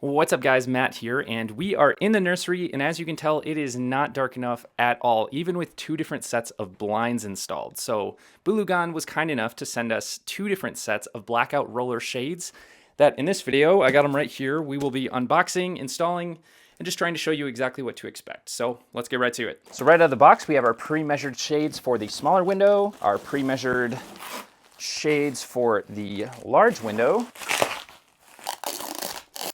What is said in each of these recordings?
What's up guys, Matt here, and we are in the nursery, and as you can tell, it is not dark enough at all, even with two different sets of blinds installed. So Boolegon was kind enough to send us two different sets of Blackout roller shades that in this video, I got them right here, we will be unboxing, installing, and just trying to show you exactly what to expect. So let's get right to it. So right out of the box, we have our pre-measured shades for the smaller window, our pre-measured shades for the large window.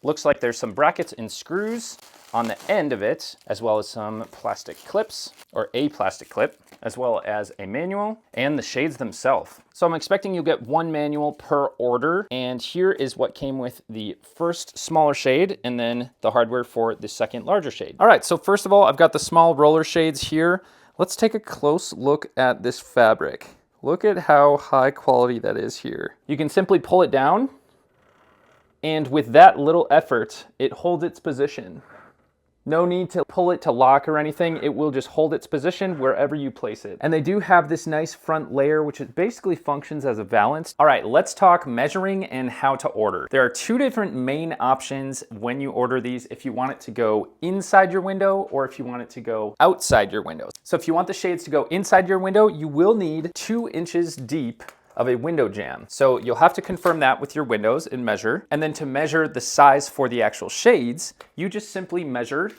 Looks like there's some brackets and screws on the end of it, as well as some plastic clips, or a plastic clip, as well as a manual, and the shades themselves. So I'm expecting you'll get one manual per order, and here is what came with the first smaller shade, and then the hardware for the second larger shade. All right, so first of all, I've got the small roller shades here. Let's take a close look at this fabric. Look at how high quality that is here. You can simply pull it down, and with that little effort, it holds its position. No need to pull it to lock or anything. It will just hold its position wherever you place it. And they do have this nice front layer, which basically functions as a valance. All right, let's talk measuring and how to order. There are two different main options when you order these, if you want it to go inside your window or if you want it to go outside your window. So if you want the shades to go inside your window, you will need 2 inches deep of a window jamb. So you'll have to confirm that with your windows and measure. And then to measure the size for the actual shades, you just simply measure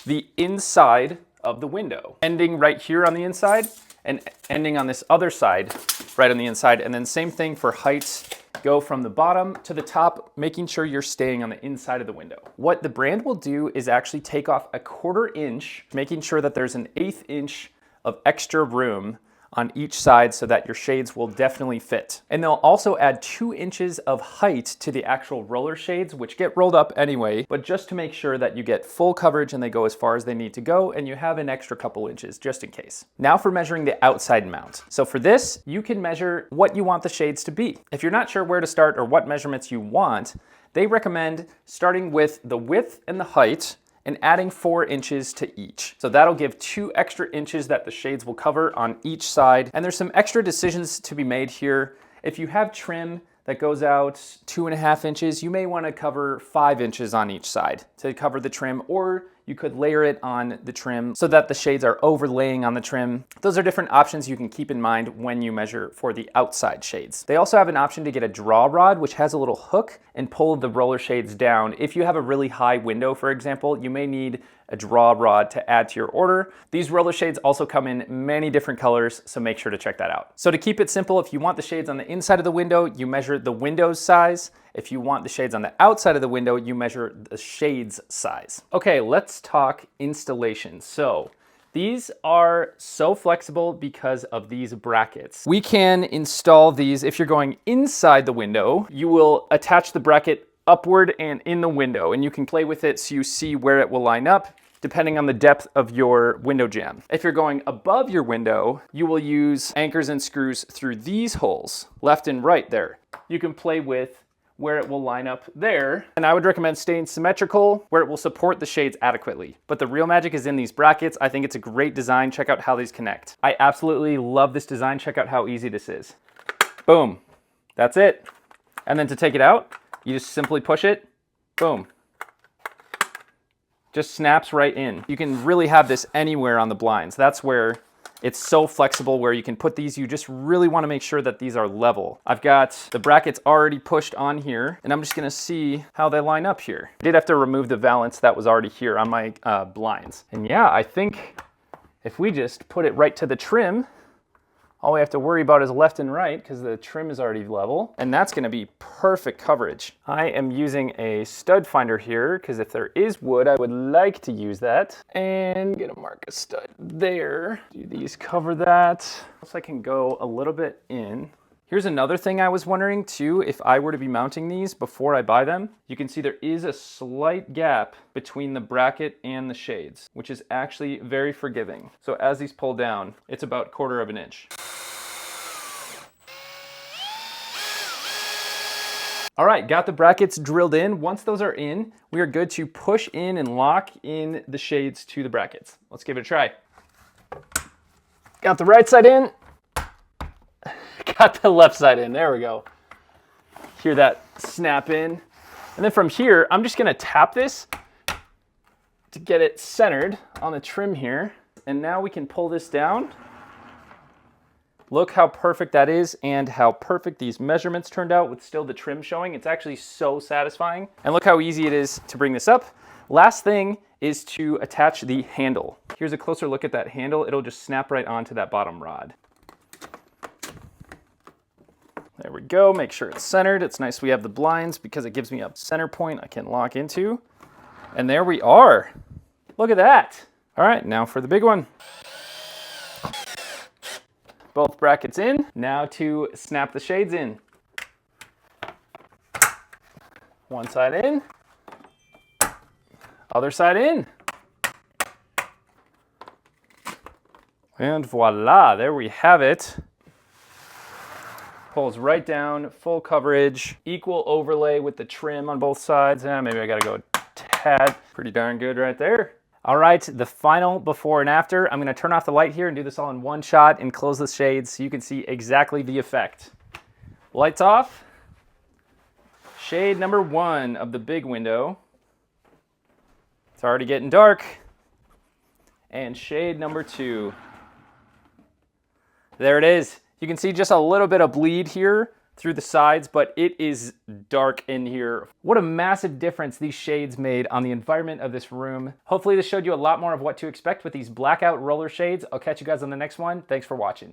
the inside of the window, ending right here on the inside and ending on this other side, right on the inside. And then same thing for heights. Go from the bottom to the top, making sure you're staying on the inside of the window. What the brand will do is actually take off a 1/4 inch, making sure that there's an 1/8 inch of extra room on each side so that your shades will definitely fit. And they'll also add 2 inches of height to the actual roller shades, which get rolled up anyway, but just to make sure that you get full coverage and they go as far as they need to go, and you have an extra couple inches just in case. Now for measuring the outside mount. So for this, you can measure what you want the shades to be. If you're not sure where to start or what measurements you want, they recommend starting with the width and the height and adding 4 inches to each. So that'll give 2 extra inches that the shades will cover on each side. And there's some extra decisions to be made here. If you have trim that goes out 2.5 inches, you may want to cover 5 inches on each side to cover the trim, or you could layer it on the trim so that the shades are overlaying on the trim. Those are different options you can keep in mind when you measure for the outside shades. They also have an option to get a draw rod, which has a little hook, and pull the roller shades down. If you have a really high window, for example, you may need a draw rod to add to your order. These roller shades also come in many different colors, so make sure to check that out. So to keep it simple, if you want the shades on the inside of the window, you measure the window's size. If you want the shades on the outside of the window, you measure the shade's size. Okay, let's talk installation. So these are so flexible because of these brackets. We can install these if you're going inside the window. You will attach the bracket upward and in the window, and you can play with it so you see where it will line up depending on the depth of your window jamb. If you're going above your window, you will use anchors and screws through these holes, left and right there. You can play with where it will line up there. And I would recommend staying symmetrical where it will support the shades adequately. But the real magic is in these brackets. I think it's a great design. Check out how these connect. I absolutely love this design. Check out how easy this is. Boom, that's it. And then to take it out, you just simply push it, boom. Just snaps right in. You can really have this anywhere on the blinds. That's where it's so flexible, where you can put these. You just really want to make sure that these are level. I've got the brackets already pushed on here, and I'm just gonna see how they line up here. I did have to remove the valance that was already here on my blinds. And yeah, I think if we just put it right to the trim, all we have to worry about is left and right because the trim is already level, and that's gonna be perfect coverage. I am using a stud finder here because if there is wood, I would like to use that. And gonna mark a stud there. Do these cover that? So I can go a little bit in. Here's another thing I was wondering too, if I were to be mounting these before I buy them, you can see there is a slight gap between the bracket and the shades, which is actually very forgiving. So as these pull down, it's about 1/4 of an inch. All right, got the brackets drilled in. Once those are in, we are good to push in and lock in the shades to the brackets. Let's give it a try. Got the right side in. Got the left side in, there we go. Hear that snap in. And then from here, I'm just gonna tap this to get it centered on the trim here. And now we can pull this down. Look how perfect that is and how perfect these measurements turned out with still the trim showing. It's actually so satisfying. And look how easy it is to bring this up. Last thing is to attach the handle. Here's a closer look at that handle. It'll just snap right onto that bottom rod. There we go, make sure it's centered. It's nice we have the blinds because it gives me a center point I can lock into. And there we are. Look at that. All right, now for the big one. Both brackets in. Now to snap the shades in. One side in. Other side in. And voila, there we have it. Pulls right down, full coverage, equal overlay with the trim on both sides. Maybe I gotta go a tad. Pretty darn good right there. All right, the final before and after. I'm gonna turn off the light here and do this all in one shot and close the shades so you can see exactly the effect. Lights off. Shade number 1 of the big window. It's already getting dark. And shade number 2. There it is. You can see just a little bit of bleed here through the sides, but it is dark in here. What a massive difference these shades made on the environment of this room. Hopefully this showed you a lot more of what to expect with these blackout roller shades. I'll catch you guys on the next one. Thanks for watching.